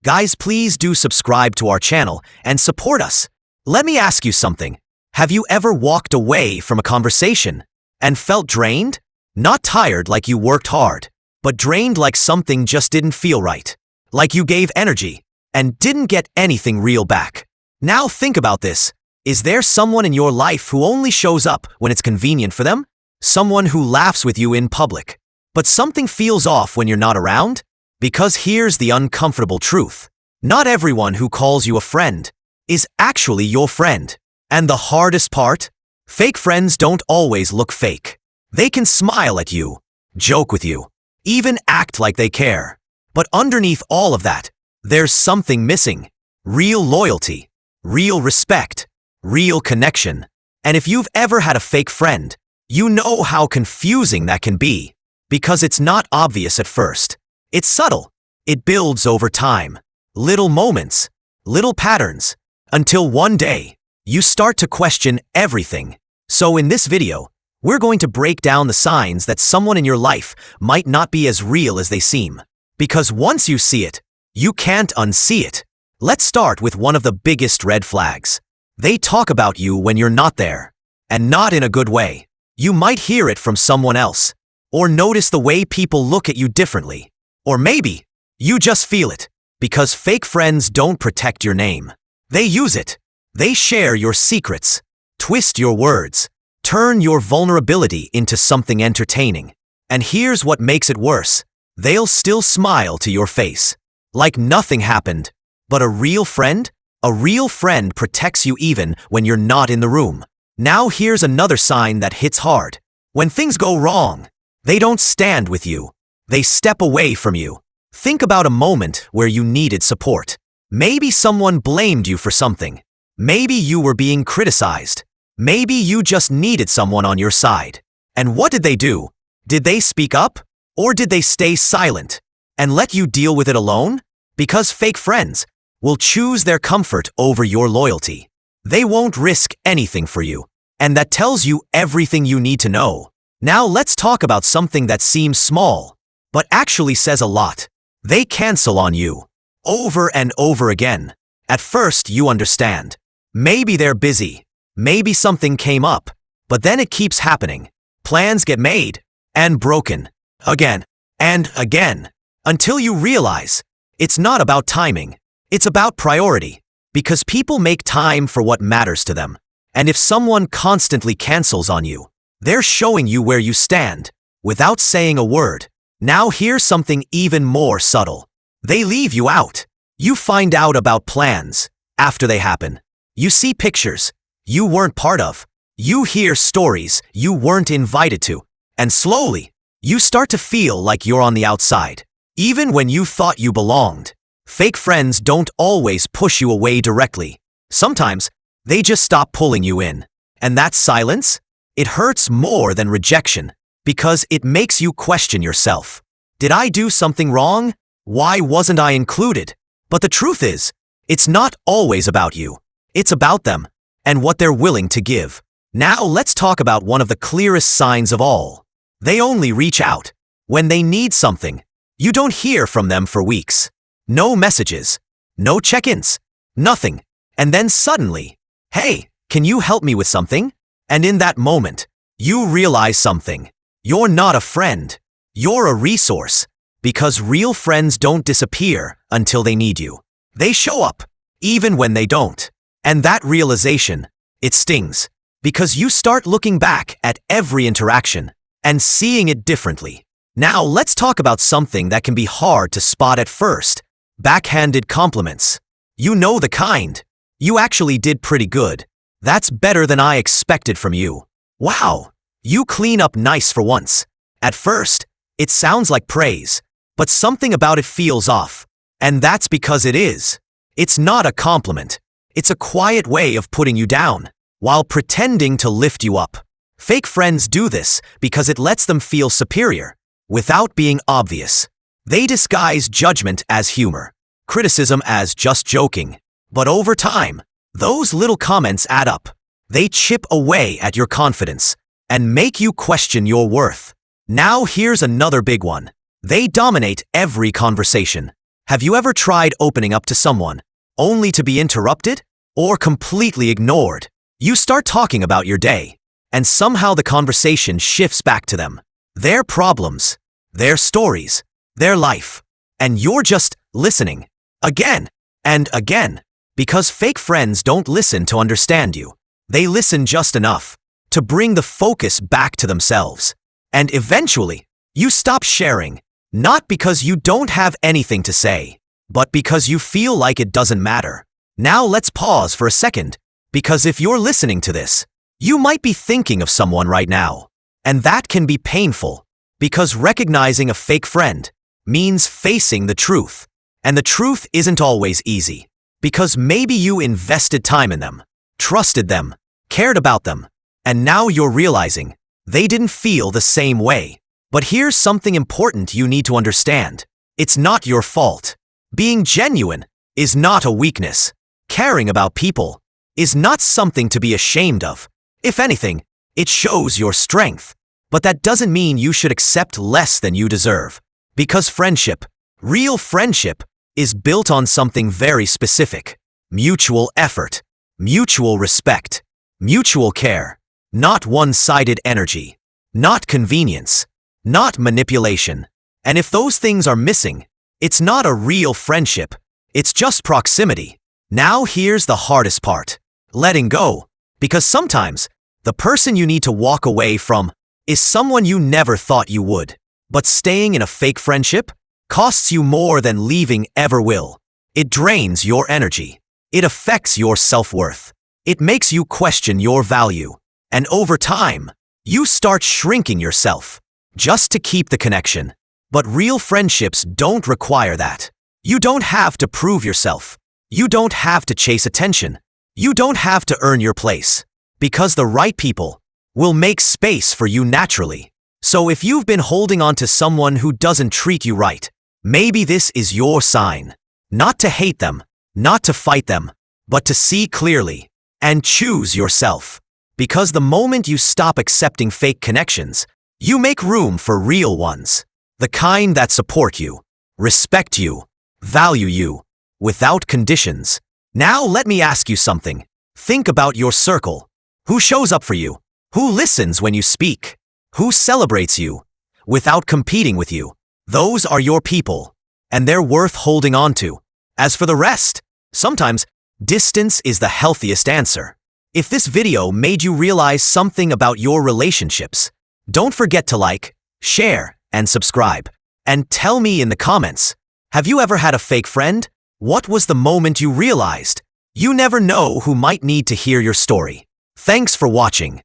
Guys, please do subscribe to our channel and support us. Let me ask you something. Have you ever walked away from a conversation and felt drained? Not tired like you worked hard, but drained like something just didn't feel right. Like you gave energy and didn't get anything real back. Now think about this. Is there someone in your life who only shows up when it's convenient for them? Someone who laughs with you in public, but something feels off when you're not around? Because here's the uncomfortable truth. Not everyone who calls you a friend is actually your friend. And the hardest part? Fake friends don't always look fake. They can smile at you, joke with you, even act like they care. But underneath all of that, there's something missing. Real loyalty, real respect, real connection. And if you've ever had a fake friend, you know how confusing that can be. Because it's not obvious at first. It's subtle. It builds over time. Little moments, little patterns, until one day, you start to question everything. So in this video, we're going to break down the signs that someone in your life might not be as real as they seem. Because once you see it, you can't unsee it. Let's start with one of the biggest red flags. They talk about you when you're not there. And not in a good way. You might hear it from someone else. Or notice the way people look at you differently. Or maybe you just feel it, because fake friends don't protect your name. They use it. They share your secrets, twist your words, turn your vulnerability into something entertaining. And here's what makes it worse. They'll still smile to your face, like nothing happened. But a real friend protects you even when you're not in the room. Now here's another sign that hits hard. When things go wrong, they don't stand with you. They step away from you. Think about a moment where you needed support. Maybe someone blamed you for something. Maybe you were being criticized. Maybe you just needed someone on your side. And what did they do? Did they speak up? Or did they stay silent and let you deal with it alone? Because fake friends will choose their comfort over your loyalty. They won't risk anything for you. And that tells you everything you need to know. Now let's talk about something that seems small, but actually says a lot. They cancel on you. Over and over again. At first, you understand. Maybe they're busy. Maybe something came up. But then it keeps happening. Plans get made and broken. Again and again. Until you realize it's not about timing. It's about priority. Because people make time for what matters to them. And if someone constantly cancels on you, they're showing you where you stand without saying a word. Now here's something even more subtle. They leave you out. You find out about plans after they happen. You see pictures you weren't part of. You hear stories you weren't invited to. And slowly, you start to feel like you're on the outside, even when you thought you belonged. Fake friends don't always push you away directly. Sometimes, they just stop pulling you in. And that silence? It hurts more than rejection. Because it makes you question yourself. Did I do something wrong? Why wasn't I included? But the truth is, it's not always about you. It's about them and what they're willing to give. Now let's talk about one of the clearest signs of all. They only reach out when they need something. You don't hear from them for weeks. No messages, no check-ins, nothing. And then suddenly, hey, can you help me with something? And in that moment, you realize something. You're not a friend. You're a resource. Because real friends don't disappear until they need you. They show up, even when they don't. And that realization, it stings. Because you start looking back at every interaction and seeing it differently. Now let's talk about something that can be hard to spot at first. Backhanded compliments. You know the kind. You actually did pretty good. That's better than I expected from you. Wow. You clean up nice for once. At first, it sounds like praise, but something about it feels off. And that's because it is. It's not a compliment. It's a quiet way of putting you down, while pretending to lift you up. Fake friends do this because it lets them feel superior, without being obvious. They disguise judgment as humor, criticism as just joking. But over time, those little comments add up. They chip away at your confidence and make you question your worth. Now here's another big one. They dominate every conversation. Have you ever tried opening up to someone, only to be interrupted or completely ignored? You start talking about your day, and somehow the conversation shifts back to them, their problems, their stories, their life, and you're just listening, again and again, because fake friends don't listen to understand you. They listen just enough to bring the focus back to themselves. And eventually, you stop sharing, not because you don't have anything to say, but because you feel like it doesn't matter. Now let's pause for a second, because if you're listening to this, you might be thinking of someone right now. And that can be painful, because recognizing a fake friend means facing the truth. And the truth isn't always easy, because maybe you invested time in them, trusted them, cared about them, and now you're realizing they didn't feel the same way. But here's something important you need to understand. It's not your fault. Being genuine is not a weakness. Caring about people is not something to be ashamed of. If anything, it shows your strength. But that doesn't mean you should accept less than you deserve. Because friendship, real friendship, is built on something very specific. Mutual effort, mutual respect, mutual care, not one-sided energy, not convenience, not manipulation. And if those things are missing, it's not a real friendship, it's just proximity. Now here's the hardest part, letting go. Because sometimes, the person you need to walk away from is someone you never thought you would. But staying in a fake friendship costs you more than leaving ever will. It drains your energy. It affects your self-worth. It makes you question your value. And over time, you start shrinking yourself just to keep the connection. But real friendships don't require that. You don't have to prove yourself. You don't have to chase attention. You don't have to earn your place. Because the right people will make space for you naturally. So if you've been holding on to someone who doesn't treat you right, maybe this is your sign. Not to hate them, not to fight them, but to see clearly and choose yourself. Because the moment you stop accepting fake connections, you make room for real ones. The kind that support you, respect you, value you, without conditions. Now let me ask you something. Think about your circle. Who shows up for you? Who listens when you speak? Who celebrates you without competing with you? Those are your people, and they're worth holding on to. As for the rest, sometimes distance is the healthiest answer. If this video made you realize something about your relationships, don't forget to like, share, and subscribe. And tell me in the comments, have you ever had a fake friend? What was the moment you realized? You never know who might need to hear your story. Thanks for watching.